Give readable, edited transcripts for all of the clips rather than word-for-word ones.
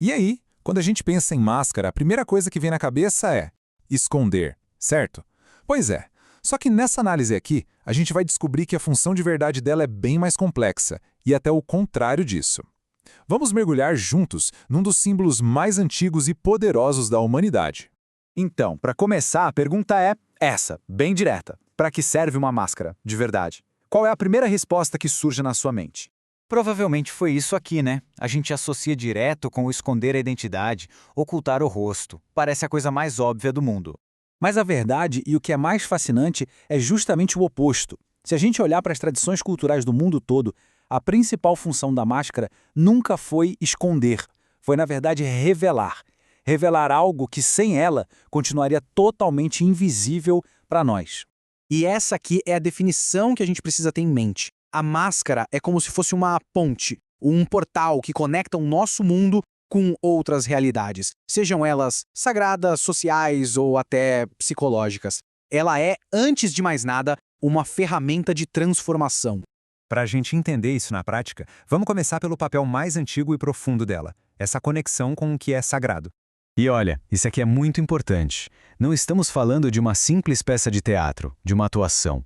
E aí, quando a gente pensa em máscara, a primeira coisa que vem na cabeça é esconder, certo? Pois é. Só que nessa análise aqui, a gente vai descobrir que a função de verdade dela é bem mais complexa e até o contrário disso. Vamos mergulhar juntos num dos símbolos mais antigos e poderosos da humanidade. Então, para começar, a pergunta é essa, bem direta. Para que serve uma máscara, de verdade? Qual é a primeira resposta que surge na sua mente? Provavelmente foi isso aqui, né? A gente associa direto com o esconder a identidade, ocultar o rosto. Parece a coisa mais óbvia do mundo. Mas a verdade e o que é mais fascinante é justamente o oposto. Se a gente olhar para as tradições culturais do mundo todo, a principal função da máscara nunca foi esconder, foi na verdade revelar. Revelar algo que sem ela continuaria totalmente invisível para nós. E essa aqui é a definição que a gente precisa ter em mente. A máscara é como se fosse uma ponte, um portal que conecta o nosso mundo com outras realidades, sejam elas sagradas, sociais ou até psicológicas. Ela é, antes de mais nada, uma ferramenta de transformação. Para a gente entender isso na prática, vamos começar pelo papel mais antigo e profundo dela, essa conexão com o que é sagrado. E olha, isso aqui é muito importante. Não estamos falando de uma simples peça de teatro, de uma atuação.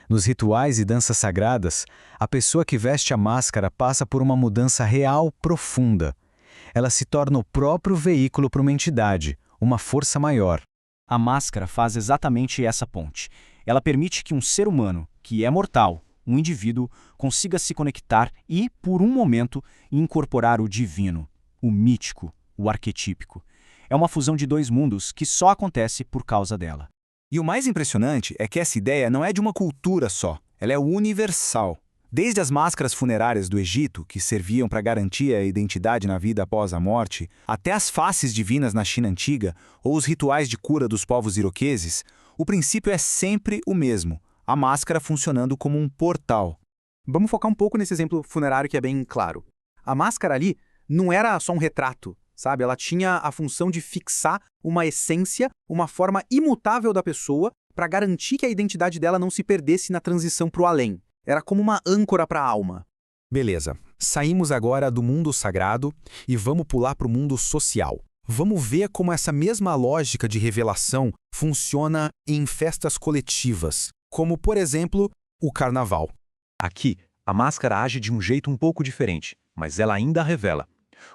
Nos rituais e danças sagradas, a pessoa que veste a máscara passa por uma mudança real profunda. Ela se torna o próprio veículo para uma entidade, uma força maior. A máscara faz exatamente essa ponte. Ela permite que um ser humano, que é mortal, um indivíduo, consiga se conectar e, por um momento, incorporar o divino, o mítico, o arquetípico. É uma fusão de dois mundos que só acontece por causa dela. E o mais impressionante é que essa ideia não é de uma cultura só, ela é universal. Desde as máscaras funerárias do Egito, que serviam para garantir a identidade na vida após a morte, até as faces divinas na China antiga ou os rituais de cura dos povos iroqueses, o princípio é sempre o mesmo, a máscara funcionando como um portal. Vamos focar um pouco nesse exemplo funerário que é bem claro. A máscara ali não era só um retrato, sabe? Ela tinha a função de fixar uma essência, uma forma imutável da pessoa para garantir que a identidade dela não se perdesse na transição para o além. Era como uma âncora para a alma. Beleza, saímos agora do mundo sagrado e vamos pular para o mundo social. Vamos ver como essa mesma lógica de revelação funciona em festas coletivas, como, por exemplo, o carnaval. Aqui, a máscara age de um jeito um pouco diferente, mas ela ainda revela.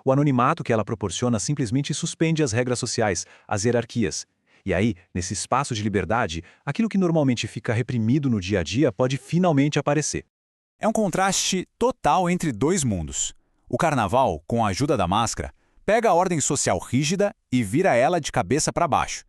O anonimato que ela proporciona simplesmente suspende as regras sociais, as hierarquias. E aí, nesse espaço de liberdade, aquilo que normalmente fica reprimido no dia a dia pode finalmente aparecer. É um contraste total entre dois mundos. O carnaval, com a ajuda da máscara, pega a ordem social rígida e vira ela de cabeça para baixo.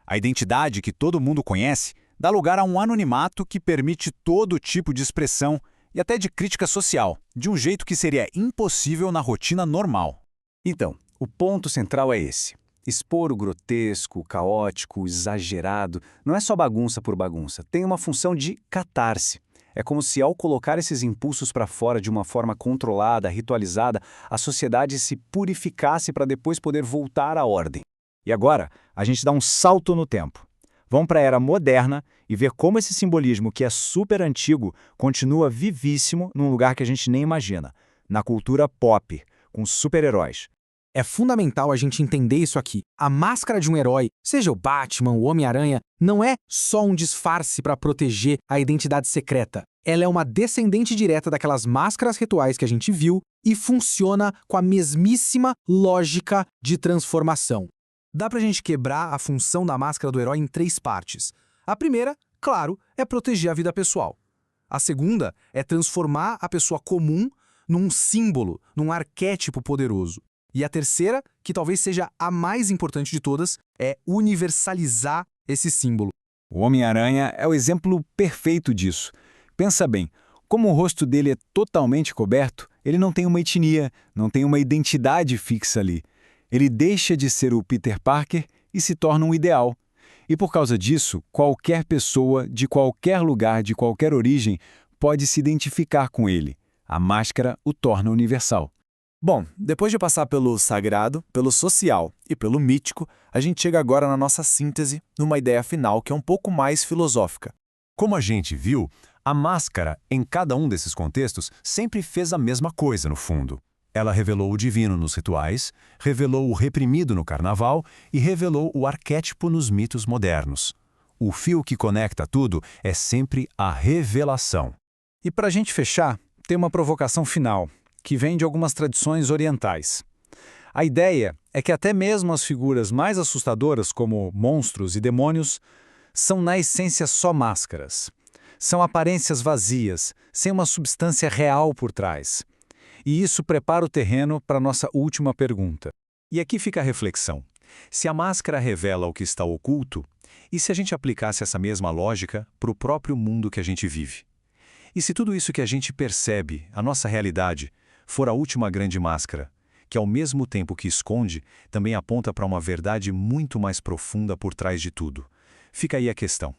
A identidade que todo mundo conhece dá lugar a um anonimato que permite todo tipo de expressão e até de crítica social, de um jeito que seria impossível na rotina normal. Então, o ponto central é esse. Expor o grotesco, o caótico, o exagerado, não é só bagunça por bagunça, tem uma função de catarse. É como se, ao colocar esses impulsos para fora de uma forma controlada, ritualizada, a sociedade se purificasse para depois poder voltar à ordem. E agora, a gente dá um salto no tempo. Vamos para a era moderna e ver como esse simbolismo, que é super antigo, continua vivíssimo num lugar que a gente nem imagina, na cultura pop, com super-heróis. É fundamental a gente entender isso aqui. A máscara de um herói, seja o Batman, o Homem-Aranha, não é só um disfarce para proteger a identidade secreta. Ela é uma descendente direta daquelas máscaras rituais que a gente viu e funciona com a mesmíssima lógica de transformação. Dá pra gente quebrar a função da máscara do herói em 3 partes. A primeira, claro, é proteger a vida pessoal. A segunda é transformar a pessoa comum num símbolo, num arquétipo poderoso. E a terceira, que talvez seja a mais importante de todas, é universalizar esse símbolo. O Homem-Aranha é o exemplo perfeito disso. Pensa bem, como o rosto dele é totalmente coberto, ele não tem uma etnia, não tem uma identidade fixa ali. Ele deixa de ser o Peter Parker e se torna um ideal. E por causa disso, qualquer pessoa, de qualquer lugar, de qualquer origem, pode se identificar com ele. A máscara o torna universal. Bom, depois de passar pelo sagrado, pelo social e pelo mítico, a gente chega agora na nossa síntese, numa ideia final que é um pouco mais filosófica. Como a gente viu, a máscara, em cada um desses contextos, sempre fez a mesma coisa no fundo. Ela revelou o divino nos rituais, revelou o reprimido no carnaval e revelou o arquétipo nos mitos modernos. O fio que conecta tudo é sempre a revelação. E para a gente fechar, tem uma provocação final, que vem de algumas tradições orientais. A ideia é que até mesmo as figuras mais assustadoras, como monstros e demônios, são na essência só máscaras. São aparências vazias, sem uma substância real por trás. E isso prepara o terreno para a nossa última pergunta. E aqui fica a reflexão. Se a máscara revela o que está oculto, e se a gente aplicasse essa mesma lógica para o próprio mundo que a gente vive? E se tudo isso que a gente percebe, a nossa realidade, for a última grande máscara, que ao mesmo tempo que esconde, também aponta para uma verdade muito mais profunda por trás de tudo? Fica aí a questão.